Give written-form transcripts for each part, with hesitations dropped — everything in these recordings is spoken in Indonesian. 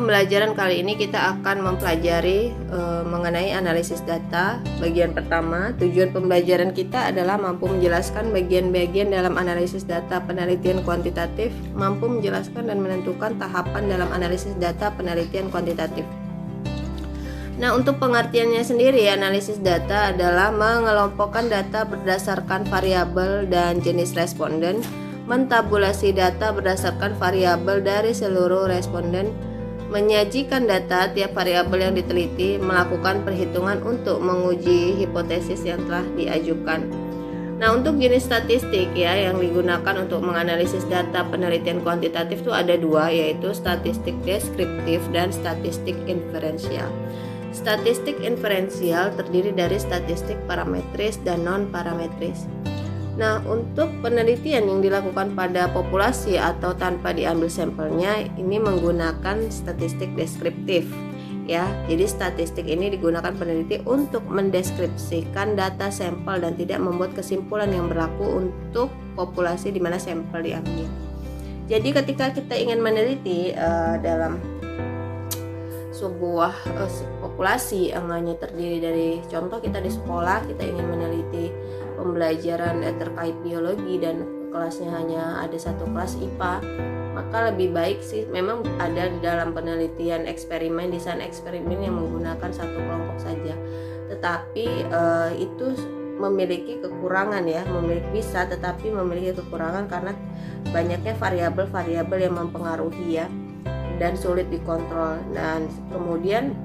pembelajaran kali ini kita akan mempelajari mengenai analisis data. Bagian pertama, tujuan pembelajaran kita adalah mampu menjelaskan bagian-bagian dalam analisis data penelitian kuantitatif, mampu menjelaskan dan menentukan tahapan dalam analisis data penelitian kuantitatif. Nah, untuk pengertiannya sendiri, analisis data adalah mengelompokkan data berdasarkan variabel dan jenis responden, mentabulasi data berdasarkan variabel dari seluruh responden, menyajikan data tiap variabel yang diteliti, melakukan perhitungan untuk menguji hipotesis yang telah diajukan. Nah, untuk jenis statistik ya yang digunakan untuk menganalisis data penelitian kuantitatif itu ada dua, yaitu statistik deskriptif dan statistik inferensial. Statistik inferensial terdiri dari statistik parametris dan non-parametris. Nah, untuk penelitian yang dilakukan pada populasi atau tanpa diambil sampelnya, ini menggunakan statistik deskriptif ya. Jadi statistik ini digunakan peneliti untuk mendeskripsikan data sampel dan tidak membuat kesimpulan yang berlaku untuk populasi di mana sampel diambil. Jadi ketika kita ingin meneliti dalam sebuah populasi yang hanya terdiri dari, contoh kita di sekolah, kita ingin meneliti pembelajaran terkait biologi dan kelasnya hanya ada satu kelas IPA, maka lebih baik sih memang ada di dalam penelitian eksperimen, desain eksperimen yang menggunakan satu kelompok saja. Tetapi itu memiliki kekurangan ya, bisa tetapi memiliki kekurangan karena banyaknya variabel-variabel yang mempengaruhi ya dan sulit dikontrol. Dan kemudian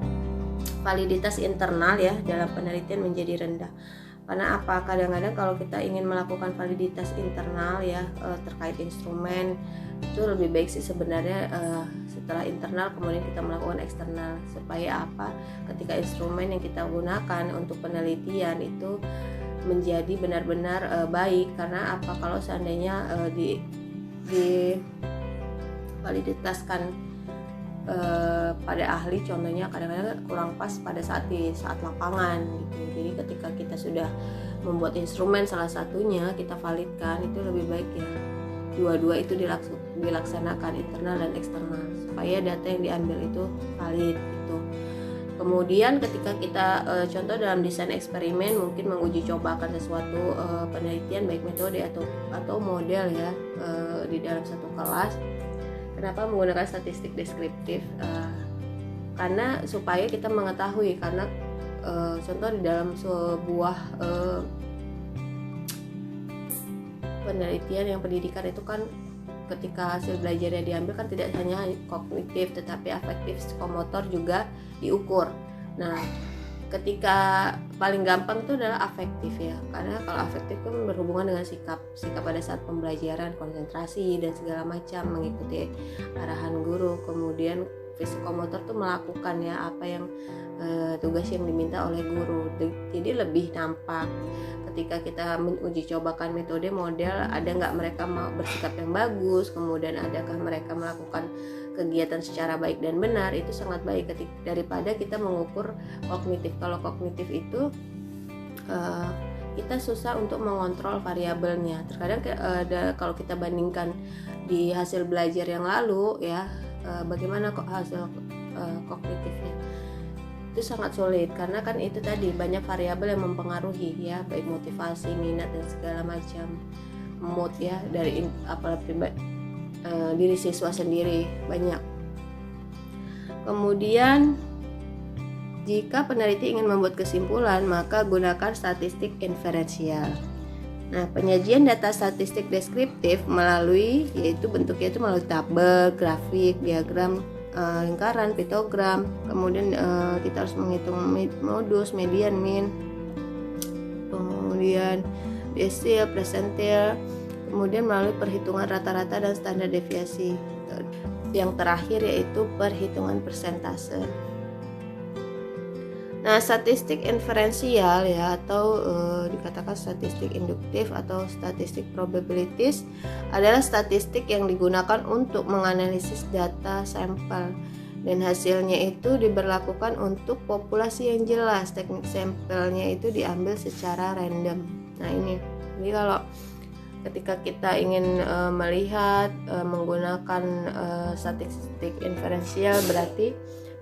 validitas internal ya dalam penelitian menjadi rendah. Karena apa? Kadang-kadang kalau kita ingin melakukan validitas internal ya terkait instrumen, itu lebih baik sih sebenarnya setelah internal kemudian kita melakukan eksternal, supaya apa? Ketika instrumen yang kita gunakan untuk penelitian itu menjadi benar-benar baik. Karena apa? Kalau seandainya di validitaskan pada ahli, contohnya kadang-kadang kurang pas pada saat lapangan gitu. Jadi ketika kita sudah membuat instrumen salah satunya kita validkan, itu lebih baik ya dua-dua itu dilaksanakan internal dan eksternal supaya data yang diambil itu valid gitu. Kemudian ketika kita contoh dalam desain eksperimen mungkin menguji cobakan sesuatu penelitian baik metode atau model ya di dalam satu kelas. Kenapa menggunakan statistik deskriptif? Karena supaya kita mengetahui, karena contoh di dalam sebuah penelitian yang pendidikan itu kan ketika hasil belajarnya diambil kan tidak hanya kognitif tetapi afektif, psikomotor juga diukur. Nah, ketika paling gampang itu adalah afektif ya, karena kalau afektif kan berhubungan dengan sikap pada saat pembelajaran, konsentrasi dan segala macam, mengikuti arahan guru. Kemudian psikomotor tuh melakukan ya apa yang tugas yang diminta oleh guru. Jadi lebih nampak ketika kita menguji cobakan metode model, ada nggak mereka mau bersikap yang bagus, kemudian adakah mereka melakukan kegiatan secara baik dan benar, itu sangat baik daripada kita mengukur kognitif. Kalau kognitif itu kita susah untuk mengontrol variabelnya. Terkadang kalau kita bandingkan di hasil belajar yang lalu ya, bagaimana kok hasil kognitifnya, itu sangat sulit karena kan itu tadi banyak variabel yang mempengaruhi ya, baik motivasi, minat dan segala macam, mood ya dari apalagi diri siswa sendiri banyak. Kemudian jika peneliti ingin membuat kesimpulan, maka gunakan statistik inferensial. Nah, penyajian data statistik deskriptif melalui, yaitu bentuknya itu melalui tabel, grafik, diagram lingkaran, pitogram. Kemudian kita harus menghitung modus, median, mean, kemudian desil, persentil, kemudian melalui perhitungan rata-rata dan standar deviasi. Yang terakhir yaitu perhitungan persentase. Nah, statistik inferensial ya atau dikatakan statistik induktif atau statistik probabilities adalah statistik yang digunakan untuk menganalisis data sampel dan hasilnya itu diberlakukan untuk populasi yang jelas. Teknik sampelnya itu diambil secara random. Nah, ini jadi kalau ketika kita ingin melihat menggunakan statistik inferensial, berarti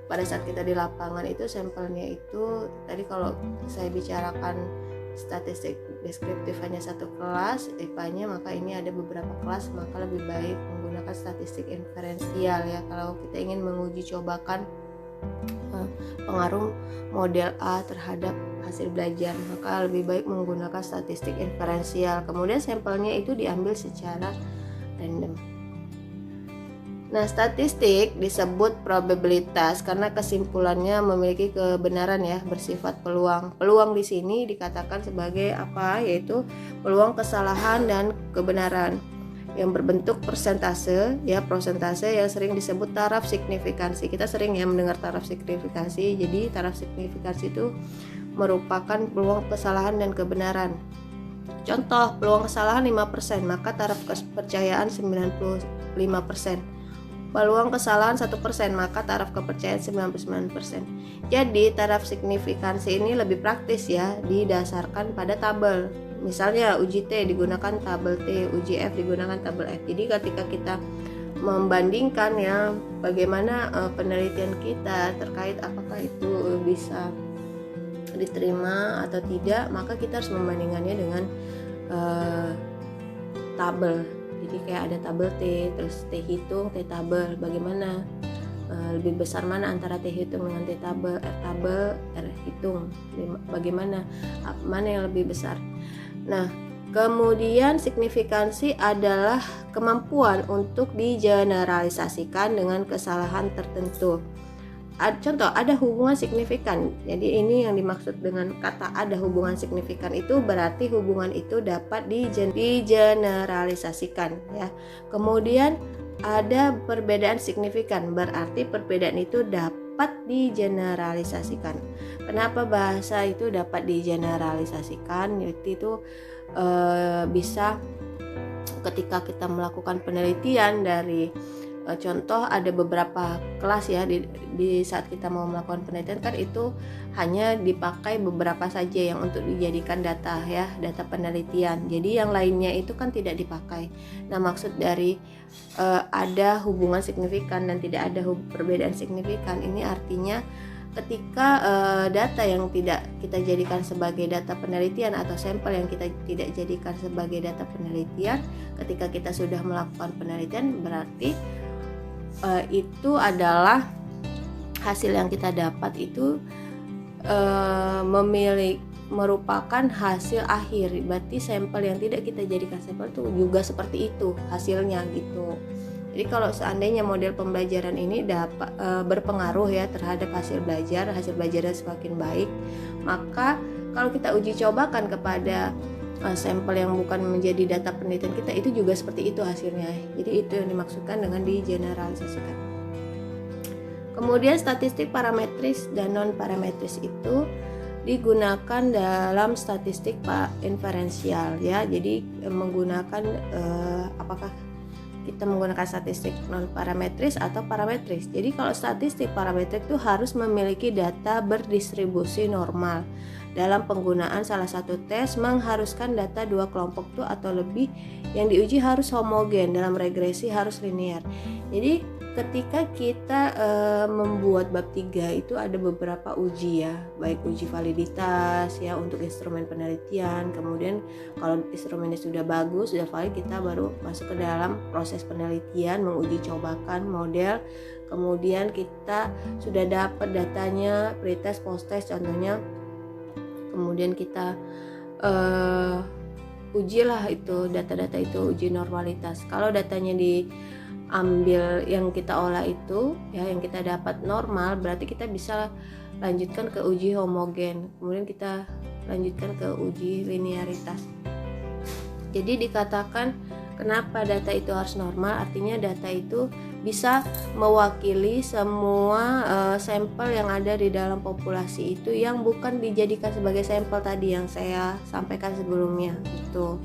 pada saat kita di lapangan itu sampelnya itu tadi kalau saya bicarakan statistik deskriptif hanya satu kelas IPA-nya, maka ini ada beberapa kelas, maka lebih baik menggunakan statistik inferensial ya kalau kita ingin menguji cobakan pengaruh model A terhadap hasil belajar, maka lebih baik menggunakan statistik inferensial. Kemudian sampelnya itu diambil secara random. Nah, statistik disebut probabilitas karena kesimpulannya memiliki kebenaran ya, bersifat peluang. Peluang di sini dikatakan sebagai apa? Yaitu peluang kesalahan dan kebenaran yang berbentuk persentase ya, prosentase yang sering disebut taraf signifikansi. Kita sering ya mendengar taraf signifikansi. Jadi taraf signifikansi itu merupakan peluang kesalahan dan kebenaran. Contoh, peluang kesalahan 5%, maka taraf kepercayaan 95%. Peluang kesalahan 1%, maka taraf kepercayaan 99%. Jadi taraf signifikansi ini lebih praktis ya, didasarkan pada tabel. Misalnya uji T digunakan tabel T, uji F digunakan tabel F. Jadi ketika kita membandingkan ya bagaimana penelitian kita terkait apakah itu bisa diterima atau tidak, maka kita harus membandingkannya dengan tabel. Jadi kayak ada tabel T, terus T hitung, T tabel, bagaimana lebih besar mana antara T hitung dengan T tabel, R tabel, R hitung, bagaimana mana yang lebih besar. Nah, kemudian signifikansi adalah kemampuan untuk digeneralisasikan dengan kesalahan tertentu. Contoh, ada hubungan signifikan. Jadi ini yang dimaksud dengan kata ada hubungan signifikan itu berarti hubungan itu dapat digeneralisasikan ya. Kemudian ada perbedaan signifikan, berarti perbedaan itu dapat digeneralisasikan. Kenapa bahasa itu dapat digeneralisasikan? Yaitu itu bisa ketika kita melakukan penelitian dari contoh ada beberapa kelas ya di saat kita mau melakukan penelitian kan itu hanya dipakai beberapa saja yang untuk dijadikan data ya, data penelitian. Jadi yang lainnya itu kan tidak dipakai. Nah, maksud dari ada hubungan signifikan dan tidak ada perbedaan signifikan ini artinya ketika data yang tidak kita jadikan sebagai data penelitian atau sampel yang kita tidak jadikan sebagai data penelitian, ketika kita sudah melakukan penelitian berarti itu adalah hasil yang kita dapat itu merupakan hasil akhir. Berarti sampel yang tidak kita jadikan sampel itu juga seperti itu hasilnya gitu. Jadi kalau seandainya model pembelajaran ini dapat berpengaruh ya terhadap hasil belajarnya semakin baik, maka kalau kita uji cobakan kepada sampel yang bukan menjadi data penelitian kita itu juga seperti itu hasilnya. Jadi itu yang dimaksudkan dengan digeneralisasikan. Kemudian statistik parametris dan non parametris itu digunakan dalam statistik inferensial ya. Jadi menggunakan apakah kita menggunakan statistik non parametris atau parametris. Jadi kalau statistik parametrik itu harus memiliki data berdistribusi normal. Dalam penggunaan salah satu tes mengharuskan data dua kelompok itu atau lebih yang diuji harus homogen, dalam regresi harus linear. Jadi ketika kita membuat bab 3 itu ada beberapa uji ya, baik uji validitas ya untuk instrumen penelitian. Kemudian kalau instrumennya sudah bagus, sudah valid, kita baru masuk ke dalam proses penelitian, menguji cobakan model. Kemudian kita sudah dapat datanya, pretest, post-test contohnya. Kemudian kita ujilah itu data-data itu, uji normalitas. Kalau datanya diambil yang kita olah itu ya, yang kita dapat normal, berarti kita bisa lanjutkan ke uji homogen. Kemudian kita lanjutkan ke uji linearitas. Jadi dikatakan kenapa data itu harus normal, artinya data itu bisa mewakili semua sampel yang ada di dalam populasi itu yang bukan dijadikan sebagai sampel tadi yang saya sampaikan sebelumnya gitu.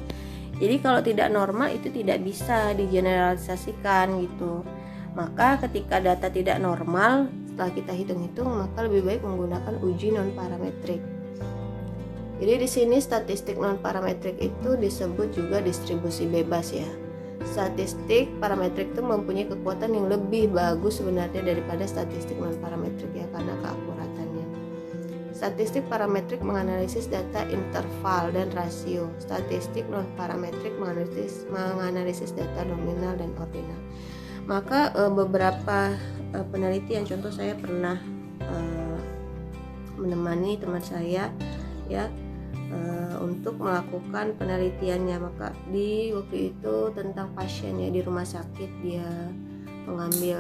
Jadi kalau tidak normal itu tidak bisa digeneralisasikan gitu. Maka ketika data tidak normal, setelah kita hitung-hitung, maka lebih baik menggunakan uji non parametrik. Jadi di sini statistik non parametrik itu disebut juga distribusi bebas ya. Statistik parametrik itu mempunyai kekuatan yang lebih bagus sebenarnya daripada statistik non parametrik ya, karena keakuratannya. Statistik parametrik menganalisis data interval dan rasio. Statistik non parametrik menganalisis data nominal dan ordinal. Maka beberapa penelitian, contoh saya pernah menemani teman saya ya untuk melakukan penelitiannya. Maka di waktu itu tentang pasien ya, di rumah sakit dia mengambil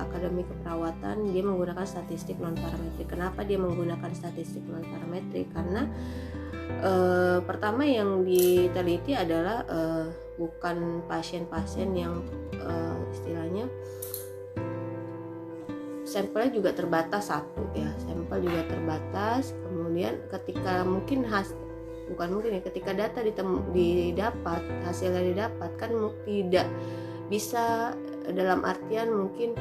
akademi keperawatan, dia menggunakan statistik non parametrik. Kenapa dia menggunakan statistik non parametrik? Karena pertama yang diteliti adalah bukan pasien-pasien yang istilahnya sampelnya juga terbatas satu ya, sampel juga terbatas. Kemudian ketika ketika data didapat, hasilnya didapat kan tidak bisa dalam artian mungkin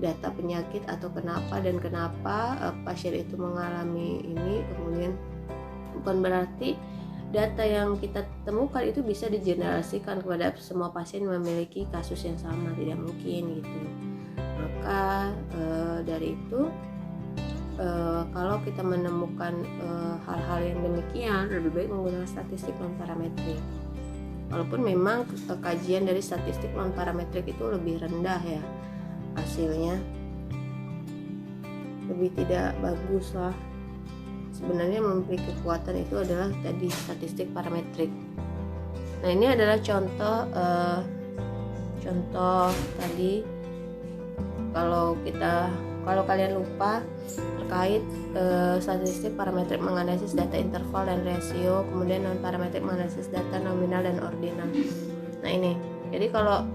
data penyakit atau kenapa pasien itu mengalami ini, kemudian bukan berarti data yang kita temukan itu bisa digenerasikan kepada semua pasien memiliki kasus yang sama, tidak mungkin gitu. Maka dari itu kalau kita menemukan hal-hal yang demikian, lebih baik menggunakan statistik non parametrik. Walaupun memang kajian dari statistik non parametrik itu lebih rendah ya hasilnya, lebih tidak bagus lah. Sebenarnya memiliki kekuatan itu adalah tadi statistik parametrik. Nah ini adalah contoh tadi. Kalau kalian lupa terkait statistik parametrik menganalisis data interval dan rasio, kemudian non parametrik menganalisis data nominal dan ordinal. Nah ini, jadi kalau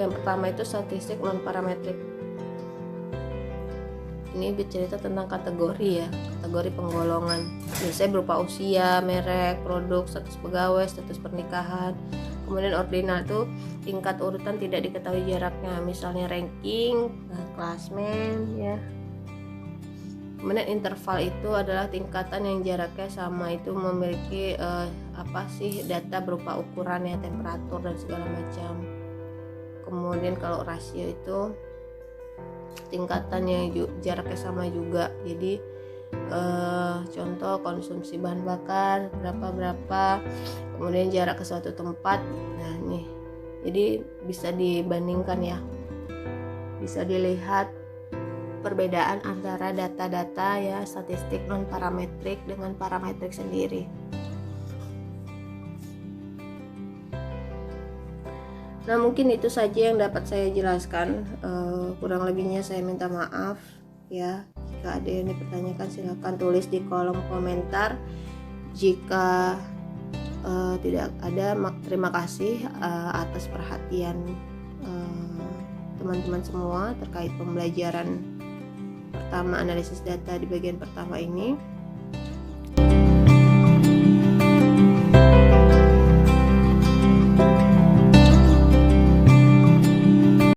yang pertama itu statistik non parametrik, ini bercerita tentang kategori ya, kategori penggolongan. Biasanya berupa usia, merek, produk, status pegawai, status pernikahan. Kemudian ordinal itu tingkat urutan tidak diketahui jaraknya, misalnya ranking, klasmen ya. Kemudian interval itu adalah tingkatan yang jaraknya sama, itu memiliki data berupa ukuran ya, temperatur dan segala macam. Kemudian kalau rasio itu tingkatannya jaraknya sama juga. Jadi contoh konsumsi bahan bakar berapa, kemudian jarak ke suatu tempat. Nah nih, jadi bisa dibandingkan ya, bisa dilihat perbedaan antara data-data ya statistik non parametrik dengan parametrik sendiri. Nah mungkin itu saja yang dapat saya jelaskan, kurang lebihnya saya minta maaf ya. Jika ada yang dipertanyakan silakan tulis di kolom komentar. Jika tidak ada, terima kasih atas perhatian teman-teman semua terkait pembelajaran pertama analisis data di bagian pertama ini.